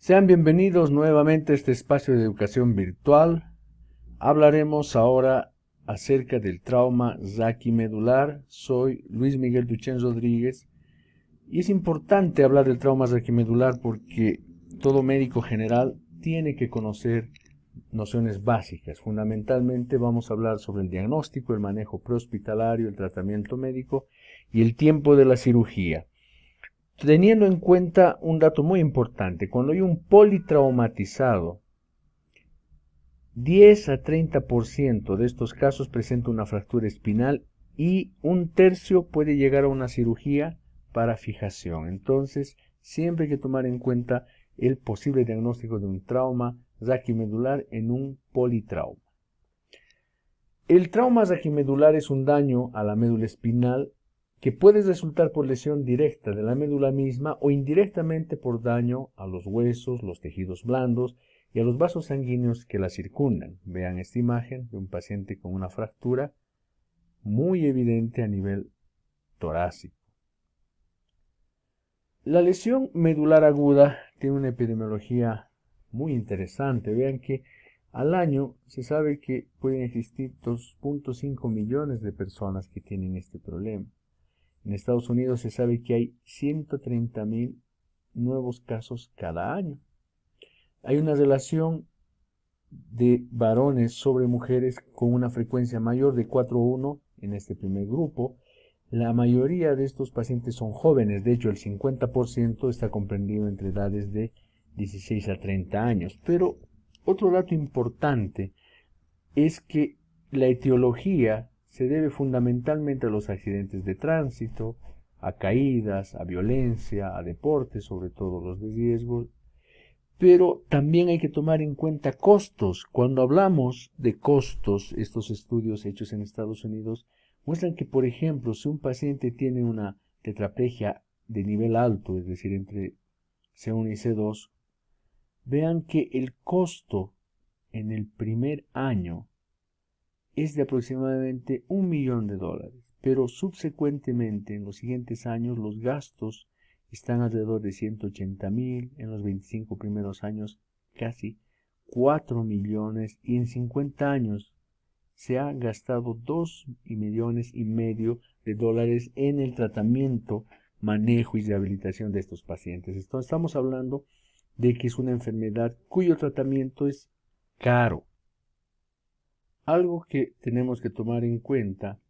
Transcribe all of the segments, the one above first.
Sean bienvenidos nuevamente a este espacio de educación virtual. Hablaremos ahora acerca del trauma raquimedular. Soy Luis Miguel Duchén Rodríguez y es importante hablar del trauma raquimedular porque todo médico general tiene que conocer nociones básicas. Fundamentalmente vamos a hablar sobre el diagnóstico, el manejo prehospitalario, el tratamiento médico y el tiempo de la cirugía. Teniendo en cuenta un dato muy importante, cuando hay un politraumatizado, 10 a 30% de estos casos presenta una fractura espinal y un tercio puede llegar a una cirugía para fijación. Entonces, siempre hay que tomar en cuenta el posible diagnóstico de un trauma raquimedular en un politrauma. El trauma raquimedular es un daño a la médula espinal que puede resultar por lesión directa de la médula misma o indirectamente por daño a los huesos, los tejidos blandos y a los vasos sanguíneos que la circundan. Vean esta imagen de un paciente con una fractura muy evidente a nivel torácico. La lesión medular aguda tiene una epidemiología muy interesante. Vean que al año se sabe que pueden existir 2.5 millones de personas que tienen este problema. En Estados Unidos se sabe que hay 130.000 nuevos casos cada año. Hay una relación de varones sobre mujeres con una frecuencia mayor de 4:1 en este primer grupo. La mayoría de estos pacientes son jóvenes, de hecho el 50% está comprendido entre edades de 16 a 30 años. Pero otro dato importante es que la etiología se debe fundamentalmente a los accidentes de tránsito, a caídas, a violencia, a deportes, sobre todo los de riesgo, pero también hay que tomar en cuenta costos. Cuando hablamos de costos, estos estudios hechos en Estados Unidos muestran que, por ejemplo, si un paciente tiene una tetraplegia de nivel alto, es decir, entre C1 y C2, vean que el costo en el primer año es de aproximadamente $1.000.000, pero subsecuentemente en los siguientes años los gastos están alrededor de 180.000, en los 25 primeros años casi 4 millones y en 50 años se ha gastado 2,5 millones en el tratamiento, manejo y rehabilitación de estos pacientes. Entonces estamos hablando de que es una enfermedad cuyo tratamiento es caro. Algo que tenemos que tomar en cuenta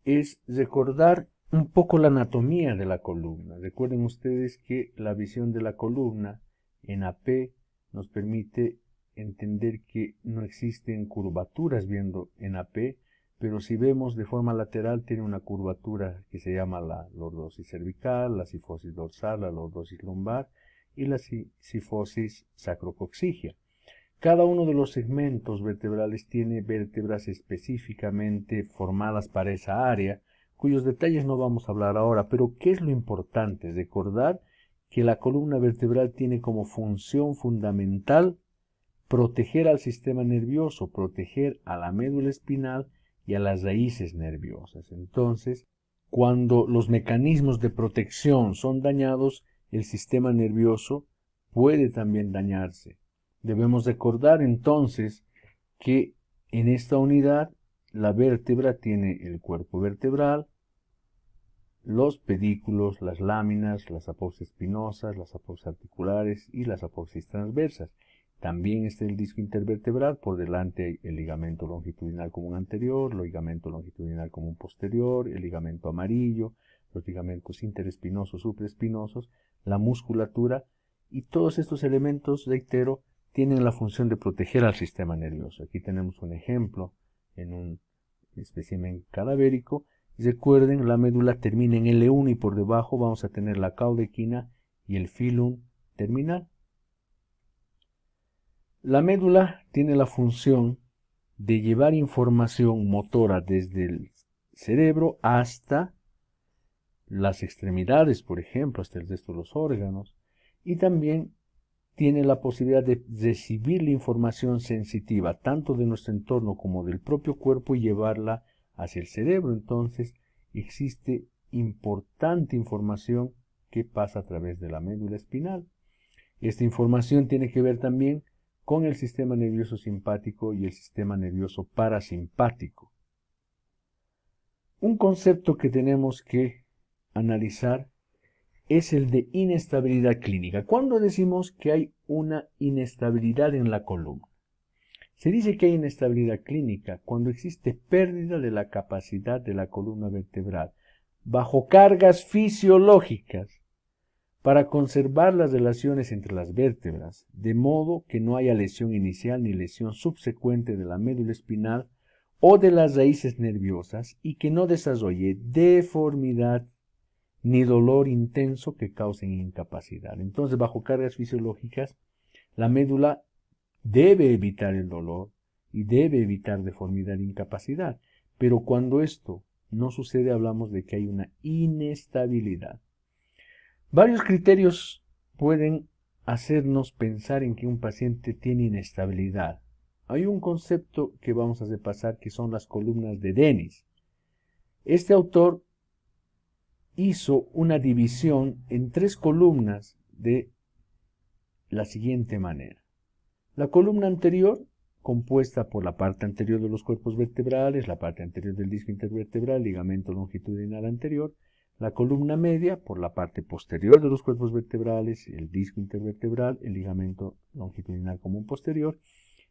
es recordar un poco la anatomía de la columna. Recuerden ustedes que la visión de la columna en AP nos permite entender que no existen curvaturas viendo en AP, pero si vemos de forma lateral tiene una curvatura que se llama la lordosis cervical, la cifosis dorsal, la lordosis lumbar y la cifosis sacrocoxígea. Cada uno de los segmentos vertebrales tiene vértebras específicamente formadas para esa área, cuyos detalles no vamos a hablar ahora, pero ¿qué es lo importante? Recordar que la columna vertebral tiene como función fundamental proteger al sistema nervioso, proteger a la médula espinal y a las raíces nerviosas. Entonces, cuando los mecanismos de protección son dañados, el sistema nervioso puede también dañarse. Debemos recordar entonces que en esta unidad la vértebra tiene el cuerpo vertebral, los pedículos, las láminas, las apófisis espinosas, las apófisis articulares y las apófisis transversas. También está el disco intervertebral, por delante hay el ligamento longitudinal común anterior, el ligamento longitudinal común posterior, el ligamento amarillo, los ligamentos interespinosos, supraespinosos, la musculatura, y todos estos elementos, reitero, tienen la función de proteger al sistema nervioso. Aquí tenemos un ejemplo en un espécimen cadavérico. Recuerden, la médula termina en L1 y por debajo vamos a tener la caudequina y el filum terminal. La médula tiene la función de llevar información motora desde el cerebro hasta las extremidades, por ejemplo, hasta el resto de los órganos, y también tiene la posibilidad de recibir la información sensitiva tanto de nuestro entorno como del propio cuerpo y llevarla hacia el cerebro. Entonces existe importante información que pasa a través de la médula espinal. Esta información tiene que ver también con el sistema nervioso simpático y el sistema nervioso parasimpático. Un concepto que tenemos que analizar es el de inestabilidad clínica. ¿Cuándo decimos que hay una inestabilidad en la columna? Se dice que hay inestabilidad clínica cuando existe pérdida de la capacidad de la columna vertebral bajo cargas fisiológicas para conservar las relaciones entre las vértebras, de modo que no haya lesión inicial ni lesión subsecuente de la médula espinal o de las raíces nerviosas y que no desarrolle deformidad ni dolor intenso que causen incapacidad. Entonces, bajo cargas fisiológicas, la médula debe evitar el dolor y debe evitar deformidad e incapacidad. Pero cuando esto no sucede, hablamos de que hay una inestabilidad. Varios criterios pueden hacernos pensar en que un paciente tiene inestabilidad. Hay un concepto que vamos a repasar que son las columnas de Dennis. Este autor hizo una división en 3 columnas de la siguiente manera. La columna anterior, compuesta por la parte anterior de los cuerpos vertebrales, la parte anterior del disco intervertebral, ligamento longitudinal anterior. La columna media, por la parte posterior de los cuerpos vertebrales, el disco intervertebral, el ligamento longitudinal común posterior.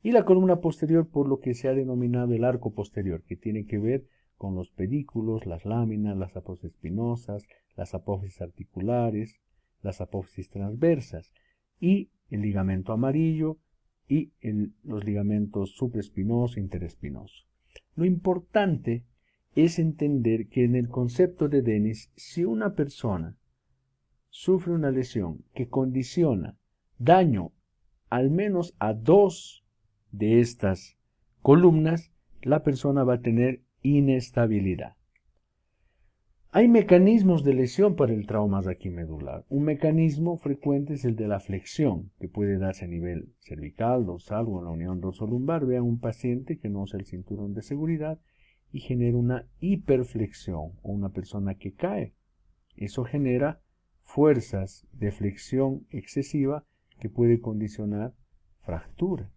Y la columna posterior, por lo que se ha denominado el arco posterior, que tiene que ver con los pedículos, las láminas, las apófisis espinosas, las apófisis articulares, las apófisis transversas, y el ligamento amarillo y los ligamentos supraespinoso e interespinoso. Lo importante es entender que en el concepto de Dennis, si una persona sufre una lesión que condiciona daño al menos a 2 de estas columnas, la persona va a tener inestabilidad. Hay mecanismos de lesión para el trauma raquimedular. Un mecanismo frecuente es el de la flexión, que puede darse a nivel cervical, dorsal o en la unión dorsolumbar. Vean un paciente que no usa el cinturón de seguridad y genera una hiperflexión o una persona que cae. Eso genera fuerzas de flexión excesiva que puede condicionar fractura.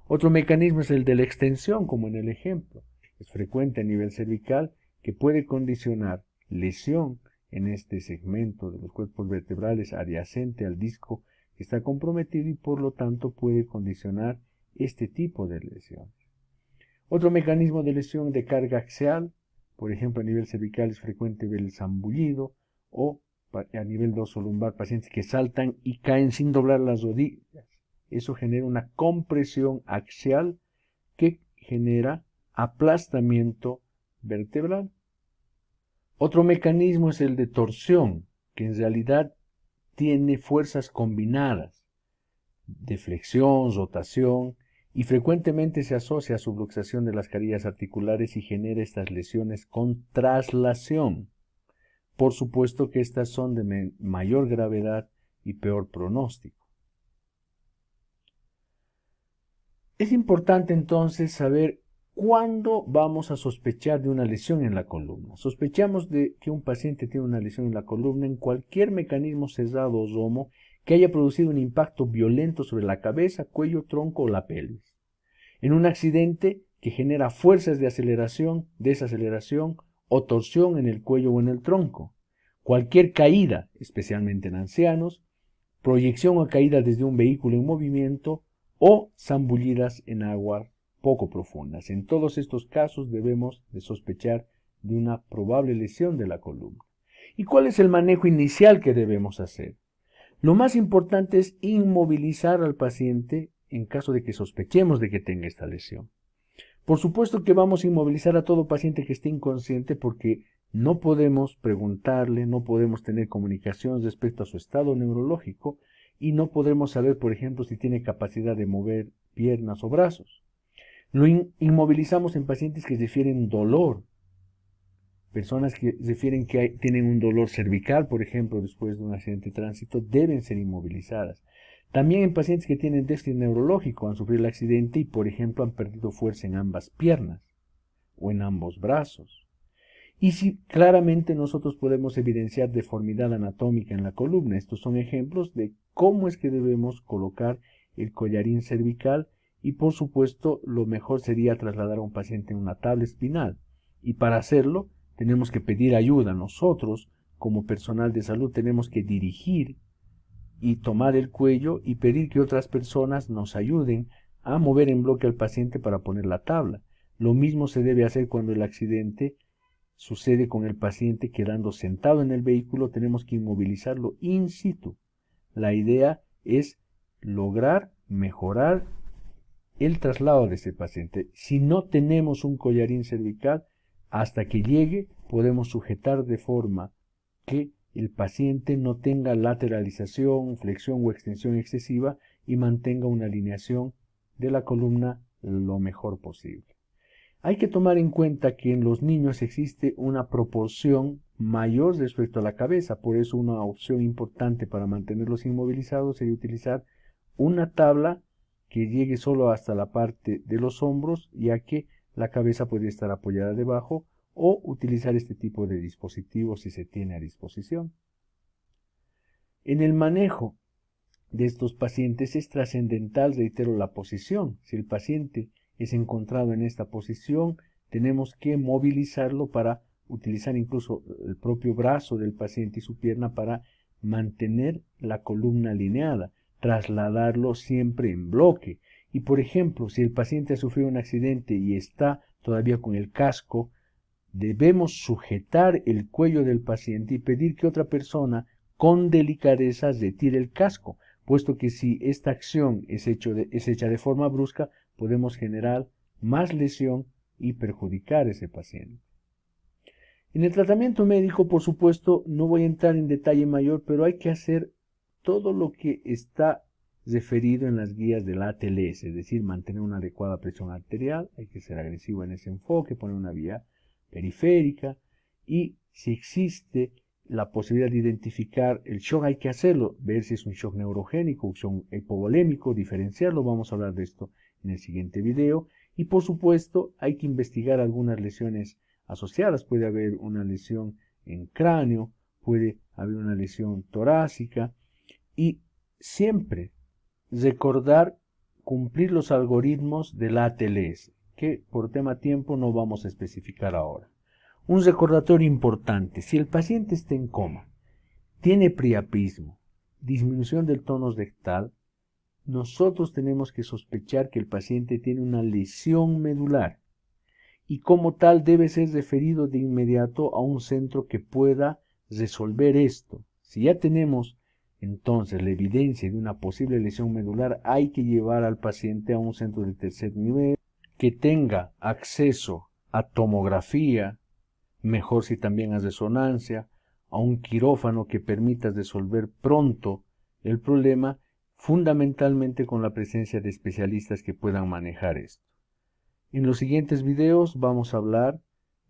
Otro mecanismo es el de la extensión, como en el ejemplo. Es frecuente a nivel cervical que puede condicionar lesión en este segmento de los cuerpos vertebrales adyacente al disco que está comprometido y por lo tanto puede condicionar este tipo de lesiones. Otro mecanismo de lesión de carga axial, por ejemplo a nivel cervical es frecuente ver el zambullido o a nivel dorsolumbar pacientes que saltan y caen sin doblar las rodillas. Eso genera una compresión axial que genera aplastamiento vertebral. Otro mecanismo es el de torsión, que en realidad tiene fuerzas combinadas de flexión, rotación, y frecuentemente se asocia a subluxación de las carillas articulares y genera estas lesiones con traslación. Por supuesto que estas son de mayor gravedad y peor pronóstico. Es importante entonces saber cuándo vamos a sospechar de una lesión en la columna. Sospechamos de que un paciente tiene una lesión en la columna en cualquier mecanismo cerrado o romo que haya producido un impacto violento sobre la cabeza, cuello, tronco o la pelvis. En un accidente que genera fuerzas de aceleración, desaceleración o torsión en el cuello o en el tronco. Cualquier caída, especialmente en ancianos, proyección o caída desde un vehículo en movimiento o zambullidas en aguas poco profundas. En todos estos casos debemos de sospechar de una probable lesión de la columna. ¿Y cuál es el manejo inicial que debemos hacer? Lo más importante es inmovilizar al paciente en caso de que sospechemos de que tenga esta lesión. Por supuesto que vamos a inmovilizar a todo paciente que esté inconsciente porque no podemos preguntarle, no podemos tener comunicación respecto a su estado neurológico y no podremos saber, por ejemplo, si tiene capacidad de mover piernas o brazos. Lo inmovilizamos en pacientes que refieren dolor. Personas que refieren que tienen un dolor cervical, por ejemplo, después de un accidente de tránsito, deben ser inmovilizadas. También en pacientes que tienen déficit neurológico, han sufrido el accidente y, por ejemplo, han perdido fuerza en ambas piernas o en ambos brazos. Y si claramente nosotros podemos evidenciar deformidad anatómica en la columna, estos son ejemplos de cómo es que debemos colocar el collarín cervical y por supuesto lo mejor sería trasladar a un paciente en una tabla espinal. Y para hacerlo tenemos que pedir ayuda. Nosotros, como personal de salud, tenemos que dirigir y tomar el cuello y pedir que otras personas nos ayuden a mover en bloque al paciente para poner la tabla. Lo mismo se debe hacer cuando el accidente sucede con el paciente quedando sentado en el vehículo, tenemos que inmovilizarlo in situ. La idea es lograr mejorar el traslado de ese paciente. Si no tenemos un collarín cervical, hasta que llegue podemos sujetar de forma que el paciente no tenga lateralización, flexión o extensión excesiva y mantenga una alineación de la columna lo mejor posible. Hay que tomar en cuenta que en los niños existe una proporción mayor respecto a la cabeza, por eso una opción importante para mantenerlos inmovilizados sería utilizar una tabla que llegue solo hasta la parte de los hombros, ya que la cabeza puede estar apoyada debajo, o utilizar este tipo de dispositivos si se tiene a disposición. En el manejo de estos pacientes es trascendental, reitero, la posición. Si el paciente es encontrado en esta posición, tenemos que movilizarlo para utilizar incluso el propio brazo del paciente y su pierna para mantener la columna alineada, trasladarlo siempre en bloque. Y por ejemplo, si el paciente ha sufrido un accidente y está todavía con el casco, debemos sujetar el cuello del paciente y pedir que otra persona con delicadeza retire el casco, puesto que si esta acción es hecha de forma brusca, podemos generar más lesión y perjudicar a ese paciente. En el tratamiento médico, por supuesto, no voy a entrar en detalle mayor, pero hay que hacer todo lo que está referido en las guías del ATLS, es decir, mantener una adecuada presión arterial, hay que ser agresivo en ese enfoque, poner una vía periférica, y si existe la posibilidad de identificar el shock, hay que hacerlo, ver si es un shock neurogénico, un shock hipovolémico, diferenciarlo. Vamos a hablar de esto en el siguiente video. Y por supuesto hay que investigar algunas lesiones asociadas. Puede haber una lesión en cráneo, puede haber una lesión torácica, y siempre recordar cumplir los algoritmos del ATLS, que por tema tiempo no vamos a especificar ahora. Un recordatorio importante: si el paciente está en coma, tiene priapismo, disminución del tono rectal, nosotros tenemos que sospechar que el paciente tiene una lesión medular y como tal debe ser referido de inmediato a un centro que pueda resolver esto. Si ya tenemos entonces la evidencia de una posible lesión medular, hay que llevar al paciente a un centro de tercer nivel que tenga acceso a tomografía, mejor si también a resonancia, a un quirófano que permita resolver pronto el problema, fundamentalmente con la presencia de especialistas que puedan manejar esto. En los siguientes videos vamos a hablar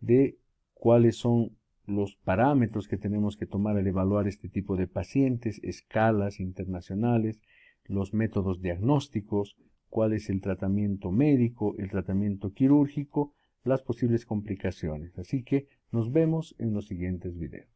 de cuáles son los parámetros que tenemos que tomar al evaluar este tipo de pacientes, escalas internacionales, los métodos diagnósticos, cuál es el tratamiento médico, el tratamiento quirúrgico, las posibles complicaciones. Así que nos vemos en los siguientes videos.